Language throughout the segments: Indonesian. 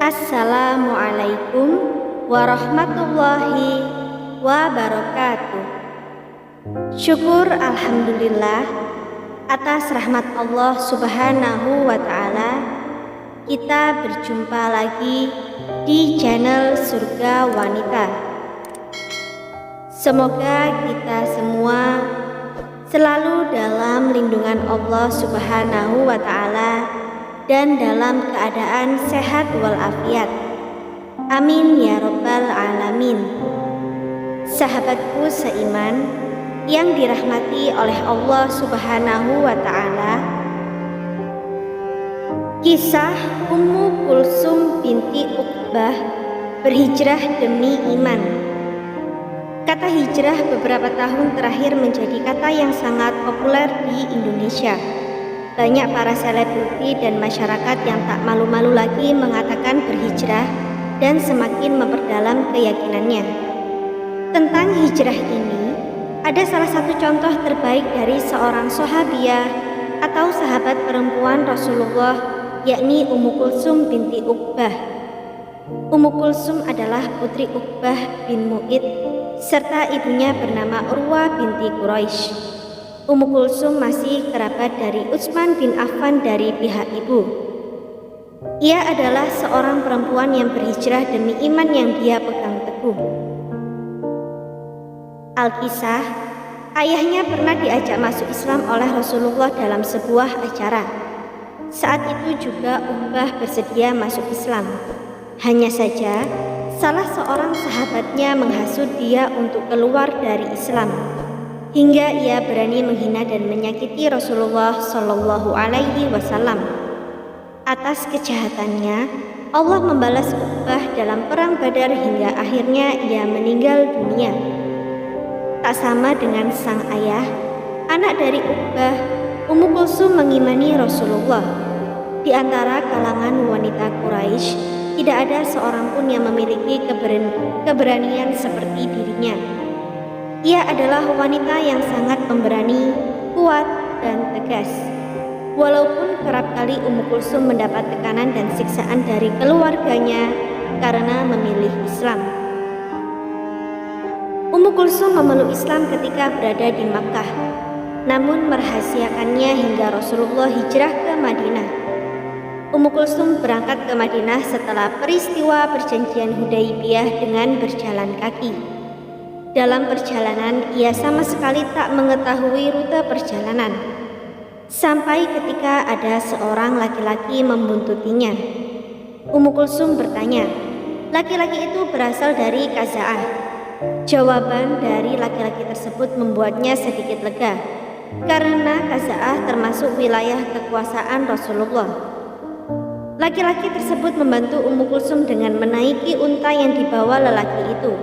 Assalamualaikum warahmatullahi wabarakatuh. Syukur alhamdulillah atas rahmat Allah Subhanahu wa ta'ala, kita berjumpa lagi di channel Surga Wanita. Semoga kita semua selalu dalam lindungan Allah Subhanahu wa ta'ala dan dalam keadaan sehat walafiat. Amin ya rabbal alamin. Sahabatku seiman yang dirahmati oleh Allah Subhanahu wa ta'ala, kisah Ummu Kulsum binti Uqbah berhijrah demi iman. Kata hijrah beberapa tahun terakhir menjadi kata yang sangat populer di Indonesia. Banyak para selebriti dan masyarakat yang tak malu-malu lagi mengatakan berhijrah dan semakin memperdalam keyakinannya. Tentang hijrah ini, ada salah satu contoh terbaik dari seorang sahabiah atau sahabat perempuan Rasulullah, yakni Ummu Kulsum binti Uqbah. Ummu Kulsum adalah putri Uqbah bin Mu'id serta ibunya bernama Urwah binti Quraisy. Ummu Kulsum masih kerabat dari Utsman bin Affan dari pihak ibu. Ia adalah seorang perempuan yang berhijrah demi iman yang dia pegang teguh. Alkisah, ayahnya pernah diajak masuk Islam oleh Rasulullah dalam sebuah acara. Saat itu juga Uqbah bersedia masuk Islam. Hanya saja, salah seorang sahabatnya menghasut dia untuk keluar dari Islam, hingga ia berani menghina dan menyakiti Rasulullah Shallallahu Alaihi Wasallam. Atas kejahatannya, Allah membalas Uqbah dalam perang Badar hingga akhirnya ia meninggal dunia. Tak sama dengan sang ayah, anak dari Uqbah, Ummu Kulsum mengimani Rasulullah. Di antara kalangan wanita Quraisy, tidak ada seorang pun yang memiliki keberanian seperti dirinya. Ia adalah wanita yang sangat pemberani, kuat, dan tegas. Walaupun kerap kali Ummu Kulsum mendapat tekanan dan siksaan dari keluarganya karena memilih Islam. Ummu Kulsum memeluk Islam ketika berada di Makkah, namun merahasiakannya hingga Rasulullah hijrah ke Madinah. Ummu Kulsum berangkat ke Madinah setelah peristiwa perjanjian Hudaybiyah dengan berjalan kaki. Dalam perjalanan, ia sama sekali tak mengetahui rute perjalanan. Sampai ketika ada seorang laki-laki membuntutinya. Ummu Kulsum bertanya, laki-laki itu berasal dari Khaza'ah. Jawaban dari laki-laki tersebut membuatnya sedikit lega, karena Khaza'ah termasuk wilayah kekuasaan Rasulullah. Laki-laki tersebut membantu Ummu Kulsum dengan menaiki unta yang dibawa lelaki itu.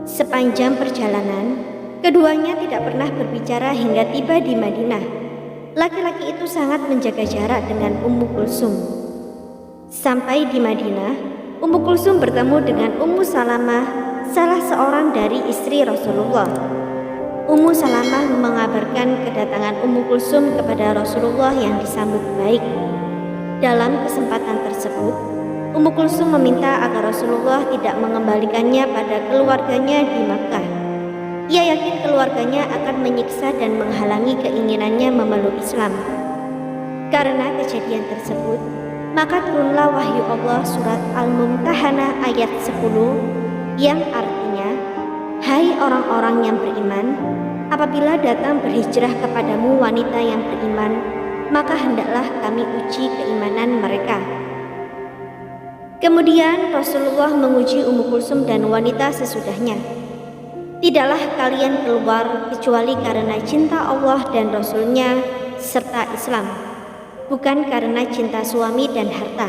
Sepanjang perjalanan, keduanya tidak pernah berbicara hingga tiba di Madinah. Laki-laki itu sangat menjaga jarak dengan Ummu Kulsum. Sampai di Madinah, Ummu Kulsum bertemu dengan Ummu Salamah, salah seorang dari istri Rasulullah. Ummu Salamah mengabarkan kedatangan Ummu Kulsum kepada Rasulullah yang disambut baik. Dalam kesempatan tersebut, Ummu Kulsum meminta agar Rasulullah tidak mengembalikannya pada keluarganya di Makkah. Ia yakin keluarganya akan menyiksa dan menghalangi keinginannya memeluk Islam. Karena kejadian tersebut, maka turunlah wahyu Allah surat Al-Mumtahanah ayat 10 yang artinya, hai orang-orang yang beriman, apabila datang berhijrah kepadamu wanita yang beriman, maka hendaklah kami uji keimanan mereka. Kemudian Rasulullah menguji Ummu Kulsum dan wanita sesudahnya. Tidaklah kalian keluar kecuali karena cinta Allah dan Rasulnya serta Islam, bukan karena cinta suami dan harta.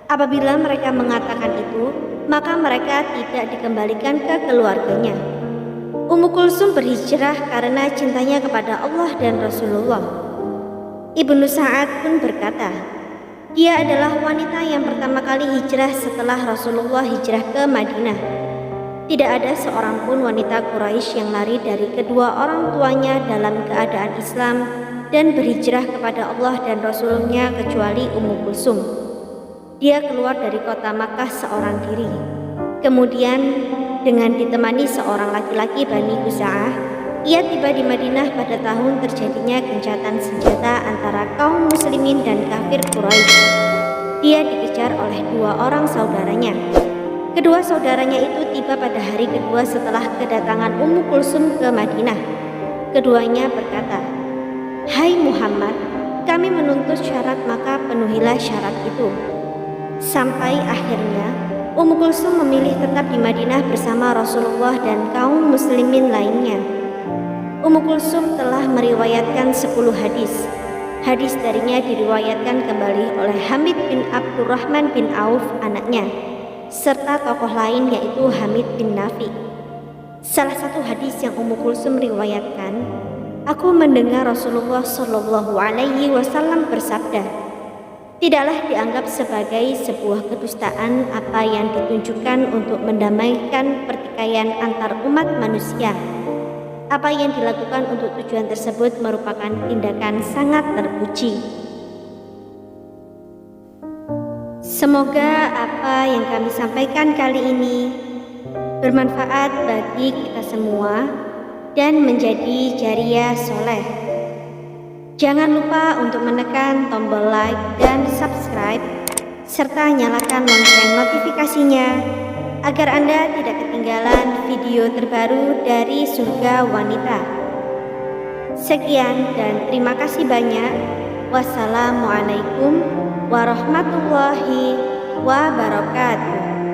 Apabila mereka mengatakan itu, maka mereka tidak dikembalikan ke keluarganya. Ummu Kulsum berhijrah karena cintanya kepada Allah dan Rasulullah. Ibnu Sa'ad pun berkata, dia adalah wanita yang pertama kali hijrah setelah Rasulullah hijrah ke Madinah. Tidak ada seorang pun wanita Quraisy yang lari dari kedua orang tuanya dalam keadaan Islam dan berhijrah kepada Allah dan Rasulnya kecuali Ummu Kulsum. dia keluar dari kota Makkah seorang diri. Kemudian dengan ditemani seorang laki-laki Bani Khuza'ah, ia tiba di Madinah pada tahun terjadinya gencatan senjata antara kaum muslimin dan kafir Quraisy. Dia dikejar oleh dua orang saudaranya. Kedua saudaranya itu tiba pada hari kedua setelah kedatangan Ummu Kulsum ke Madinah. Keduanya berkata, "Hai Muhammad, kami menuntut syarat maka penuhilah syarat itu." Sampai akhirnya Ummu Kulsum memilih tetap di Madinah bersama Rasulullah dan kaum muslimin lainnya. Ummu Kulsum telah meriwayatkan 10 hadis. Hadis darinya diriwayatkan kembali oleh Hamid bin Abdurrahman bin Auf anaknya, serta tokoh lain yaitu Hamid bin Nafi. Salah satu hadis yang Ummu Kulsum riwayatkan, "Aku mendengar Rasulullah Shallallahu Alaihi Wasallam bersabda, tidaklah dianggap sebagai sebuah kedustaan apa yang ditunjukkan untuk mendamaikan pertikaian antar umat manusia. Apa yang dilakukan untuk tujuan tersebut merupakan tindakan sangat terpuji." Semoga apa yang kami sampaikan kali ini bermanfaat bagi kita semua dan menjadi jariah soleh. Jangan lupa untuk menekan tombol like dan subscribe serta nyalakan lonceng notifikasinya agar Anda tidak ketinggalan video terbaru dari Surga Wanita. Sekian dan terima kasih banyak. Wassalamualaikum warahmatullahi wabarakatuh.